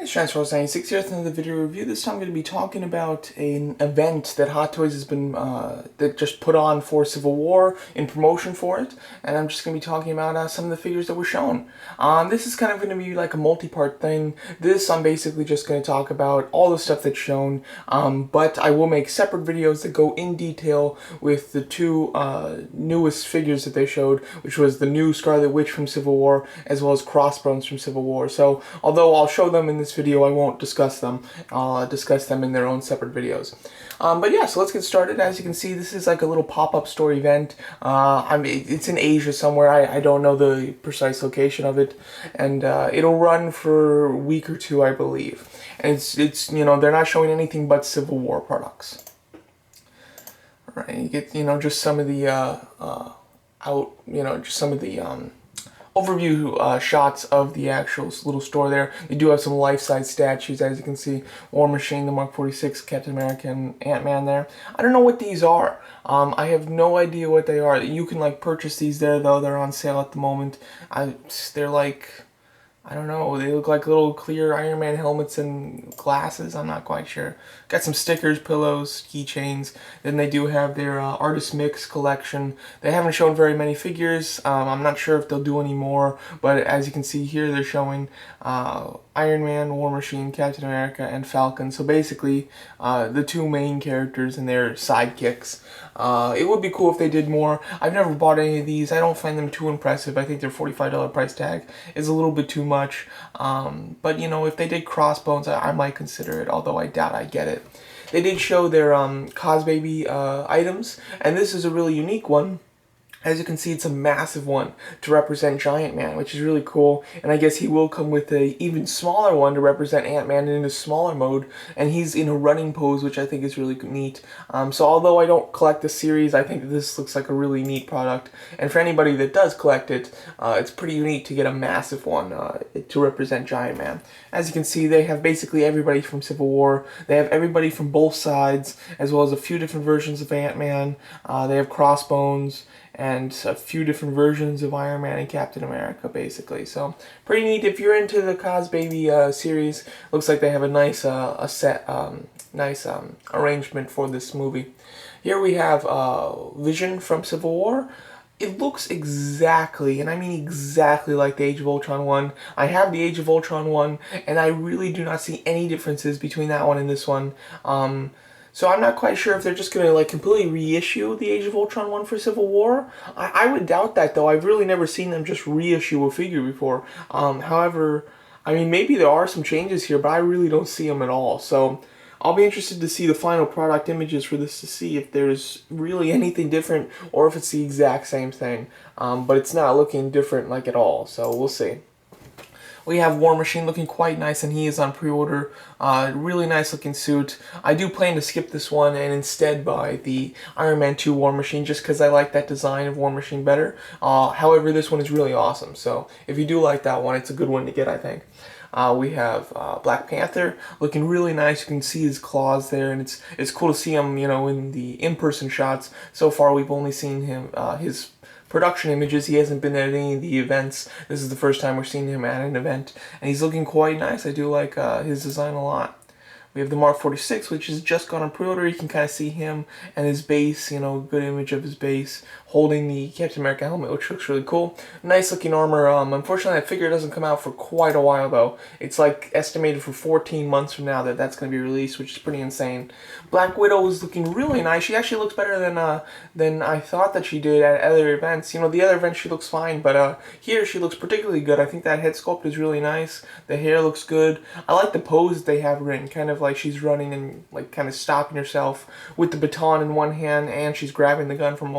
It's Transforce96 here with another video review. This time I'm going to be talking about an event that Hot Toys has been, that just put on for Civil War in promotion for it. And I'm just going to be talking about some of the figures that were shown. This is kind of going to be like a multi-part thing. I'm basically just going to talk about all the stuff that's shown. But I will make separate videos that go in detail with the two newest figures that they showed, which was the new Scarlet Witch from Civil War, as well as Crossbones from Civil War. So, although I'll show them in this video, I won't discuss them. I'll discuss them in their own separate videos. But yeah, so let's get started. As you can see, this is like a little pop-up store event. It's in Asia somewhere. I don't know the precise location of it, and it'll run for a week or two, I believe. And it's they're not showing anything but Civil War products. All right, you get just some of the just some of the overview shots of the actual little store there. They do have some life-size statues, as you can see. War Machine, the Mark 46, Captain America, and Ant-Man there. I don't know what these are. I have no idea what they are. You can like purchase these there, though. They're on sale at the moment. They're like, I don't know, they look like little clear Iron Man helmets and glasses. I'm not quite sure. Got some stickers, pillows, keychains. Then they do have their Artist Mix collection. They haven't shown very many figures. I'm not sure if they'll do any more, but as you can see here, they're showing Iron Man, War Machine, Captain America, and Falcon. So basically, the two main characters and their sidekicks. It would be cool if they did more. I've never bought any of these. I don't find them too impressive. I think their $45 price tag is a little bit too much. But if they did Crossbones, I might consider it, although I doubt I get it. They did show their Cosbaby items, and this is a really unique one. As you can see, it's a massive one to represent Giant Man, which is really cool. And I guess he will come with a even smaller one to represent Ant-Man in a smaller mode. And he's in a running pose, which I think is really neat. So although I don't collect the series, I think this looks like a really neat product. And for anybody that does collect it, it's pretty unique to get a massive one to represent Giant Man. As you can see, they have basically everybody from Civil War. They have everybody from both sides, as well as a few different versions of Ant-Man. They have Crossbones and a few different versions of Iron Man and Captain America, basically. So pretty neat. If you're into the Cosbaby series, looks like they have a nice arrangement for this movie. Here we have Vision from Civil War. It looks exactly, and I mean exactly, like the Age of Ultron one. I have the Age of Ultron one, and I really do not see any differences between that one and this one. So I'm not quite sure if they're just going to like completely reissue the Age of Ultron one for Civil War. I would doubt that, though. I've really never seen them just reissue a figure before. However, I mean, maybe there are some changes here, but I really don't see them at all. So I'll be interested to see the final product images for this to see if there's really anything different or if it's the exact same thing. But it's not looking different like at all, so we'll see. We have War Machine looking quite nice, and he is on pre-order. Really nice looking suit. I do plan to skip this one and instead buy the Iron Man 2 War Machine just because I like that design of War Machine better. However, this one is really awesome, so if you do like that one, it's a good one to get, I think. We have Black Panther looking really nice. You can see his claws there, and it's cool to see him, in the in-person shots. So far, we've only seen him, his production images. He hasn't been at any of the events. This is the first time we're seeing him at an event, and he's looking quite nice. I do like his design a lot. We have the Mark 46, which has just gone on pre-order. You can kind of see him and his base, good image of his base, holding the Captain America helmet, which looks really cool. Nice looking armor. Unfortunately, that figure doesn't come out for quite a while, though. It's like estimated for 14 months from now that's going to be released, which is pretty insane. Black Widow is looking really nice. She actually looks better than I thought that she did at other events. The other events she looks fine, but here she looks particularly good. I think that head sculpt is really nice. The hair looks good. I like the pose that they have written, kind of like she's running and like kind of stopping herself with the baton in one hand, and she's grabbing the gun from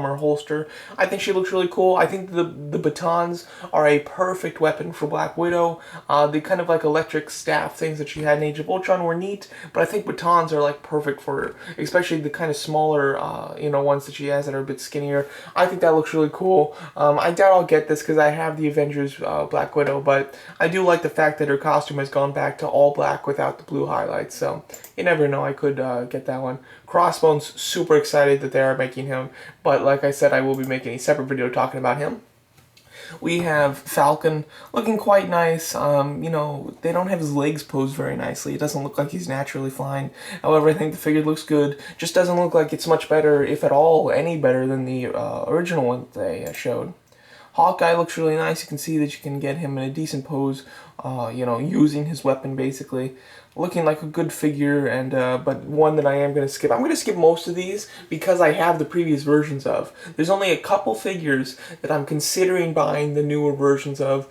her holster. I think she looks really cool. I think the batons are a perfect weapon for Black Widow. The kind of like electric staff things that she had in Age of Ultron were neat, but I think batons are like perfect for her, especially the kind of smaller ones that she has that are a bit skinnier. I think that looks really cool. I doubt I'll get this because I have the Avengers Black Widow, but I do like the fact that her costume has gone back to all black without the blue highlights, so you never know, I could get that one. Crossbones, super excited that they are making him, but like I said, I will be making a separate video talking about him. We have Falcon looking quite nice. They don't have his legs posed very nicely. It doesn't look like he's naturally flying. However, I think the figure looks good. Just doesn't look like it's much better, if at all, any better than the original one they showed. Hawkeye looks really nice. You can see that you can get him in a decent pose, using his weapon basically. Looking like a good figure, and but one that I am going to skip. I'm going to skip most of these because I have the previous versions of. There's only a couple figures that I'm considering buying the newer versions of,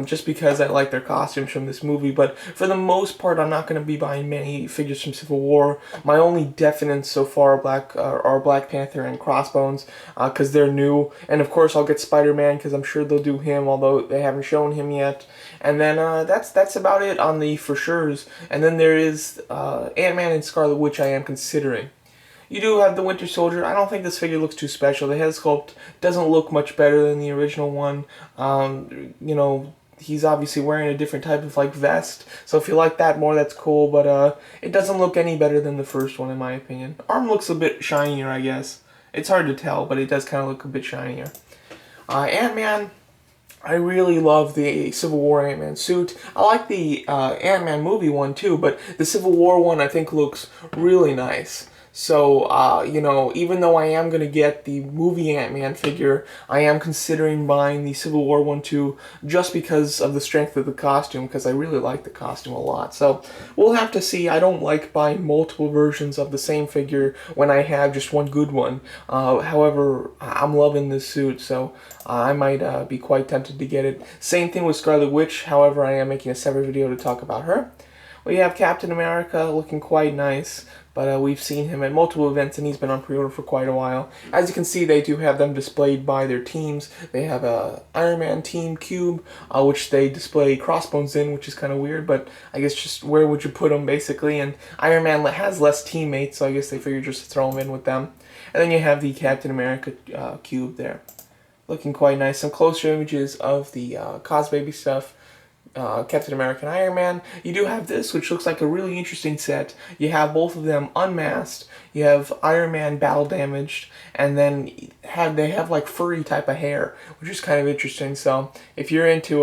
just because I like their costumes from this movie. But for the most part, I'm not going to be buying many figures from Civil War. My only definites so far are Black Panther and Crossbones, because they're new. And of course, I'll get Spider-Man because I'm sure they'll do him, although they haven't shown him yet. And then that's about it on the for sure's. And then there is Ant-Man and Scarlet Witch I am considering. You do have the Winter Soldier. I don't think this figure looks too special. The head sculpt doesn't look much better than the original one. He's obviously wearing a different type of vest. So if you like that more, that's cool. But it doesn't look any better than the first one in my opinion. Arm looks a bit shinier, I guess. It's hard to tell, but it does kind of look a bit shinier. Ant-Man. I really love the Civil War Ant-Man suit. I like the Ant-Man movie one too, but the Civil War one I think looks really nice. So, even though I am going to get the movie Ant-Man figure, I am considering buying the Civil War one too, just because of the strength of the costume, because I really like the costume a lot. So, we'll have to see. I don't like buying multiple versions of the same figure when I have just one good one. However, I'm loving this suit, so I might be quite tempted to get it. Same thing with Scarlet Witch, however, I am making a separate video to talk about her. We have Captain America looking quite nice, but we've seen him at multiple events and he's been on pre-order for quite a while. As you can see, they do have them displayed by their teams. They have a Iron Man team cube, which they display Crossbones in, which is kind of weird, but I guess just where would you put them basically? And Iron Man has less teammates, so I guess they figured just to throw him in with them. And then you have the Captain America cube there. Looking quite nice. Some closer images of the Cos Baby stuff. Captain America and Iron Man. You do have this, which looks like a really interesting set. You have both of them unmasked. You have Iron Man battle damaged, and then they have like furry type of hair, which is kind of interesting. So if you're into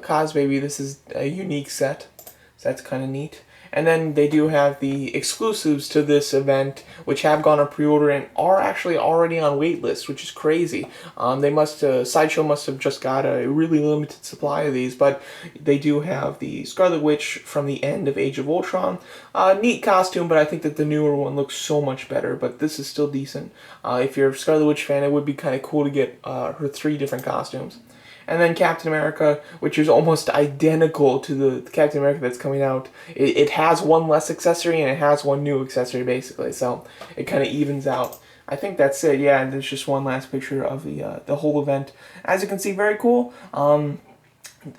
Cos Baby, this is a unique set. So that's kind of neat. And then they do have the exclusives to this event, which have gone on pre-order and are actually already on waitlist, which is crazy. Sideshow must have just got a really limited supply of these, but they do have the Scarlet Witch from the end of Age of Ultron. Neat costume, but I think that the newer one looks so much better, but this is still decent. If you're a Scarlet Witch fan, it would be kind of cool to get her 3 different costumes. And then Captain America, which is almost identical to the Captain America that's coming out. It has one less accessory and it has one new accessory, basically. So it kind of evens out. I think that's it. Yeah, and there's just one last picture of the whole event. As you can see, very cool.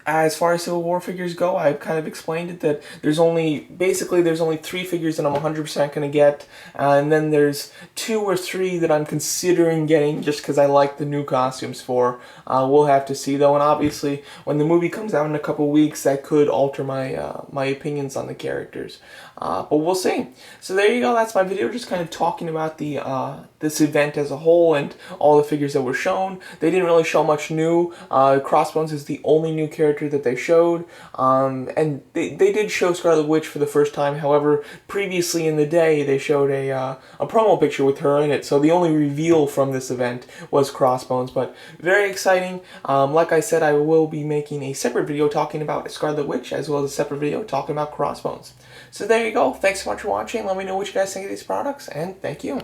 As far as Civil War figures go, I've kind of explained it that there's only 3 figures that I'm 100% going to get, and then there's 2 or 3 that I'm considering getting just because I like the new costumes for. We'll have to see though, and obviously when the movie comes out in a couple weeks, that could alter my opinions on the characters. But we'll see. So there you go. That's my video, just kind of talking about this event as a whole and all the figures that were shown. They didn't really show much new. Crossbones is the only new character that they showed, and they did show Scarlet Witch for the first time. However, previously in the day they showed a promo picture with her in it, so the only reveal from this event was Crossbones. But very exciting. Like I said, I will be making a separate video talking about Scarlet Witch as well as a separate video talking about Crossbones. So there you go. Thanks so much for watching. Let me know what you guys think of these products, and thank you.